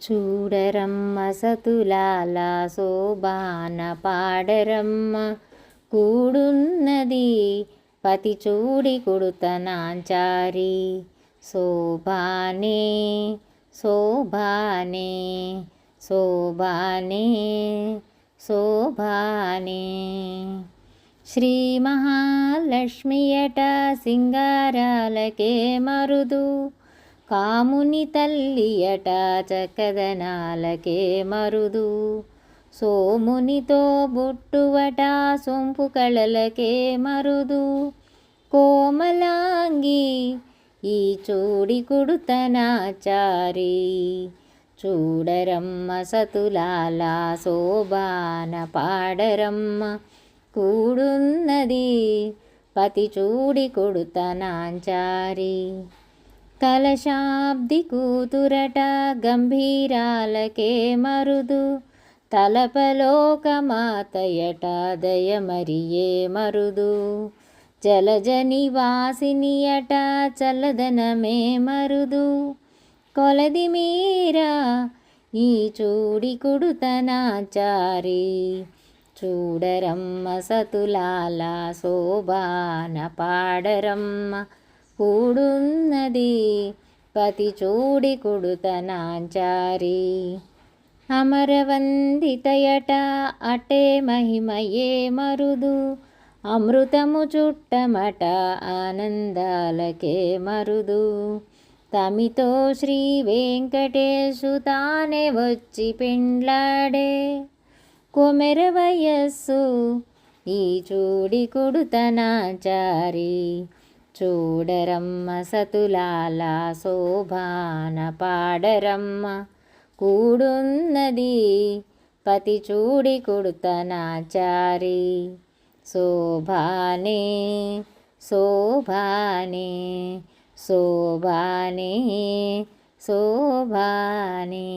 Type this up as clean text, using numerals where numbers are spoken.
చూడరమ్మ సతులాల శోభాన పాడరమ్మ కూడున్నది పతి చూడి కొడుతనాంచారి శోభానే శోభానే శోభానే శోభానే శ్రీ మహాలక్ష్మియట సింగారాలకే మరుదు కాముని తల్లియట చక్కదనాలకే మరుదు సోమునితో బుట్టువట సొంపు కళలకే మరుదు కోమలాంగి ఈ చూడి కుడుతనాచారి చూడరమ్మ సతులాల శోభాన పాడరమ్మ కూడున్నది పతి చూడి కొడుతనాంచారి కలశాబ్ది కూతురట గంభీరాలకే మరుదు తలపలోకమాతయట దయమరియే మరుదు జలజ నివాసినియట చల్లదనమే మరుదు కొలది మీరా ఈ చూడి కుడుతనాచారి చూడరమ్మ సతులాల శోభాన పాడరమ్మ కూడున్నది పతి చూడి కొడుతనాంచారి అమరవందితయట అటే మహిమయే మరుదు అమృతము చుట్టమట ఆనందాలకే మరుదు తమితో శ్రీ వెంకటేశు తానే వచ్చి పెండ్లాడే కొమెర వయస్సు ఈ చూడి కొడుతనాచారి చూడరమ్మ సతులాల శోభాన పాడరమ్మ కూడున్నది పతి చూడి కొడుతనాచారి శోభానే శోభానే శోభానే శోభానే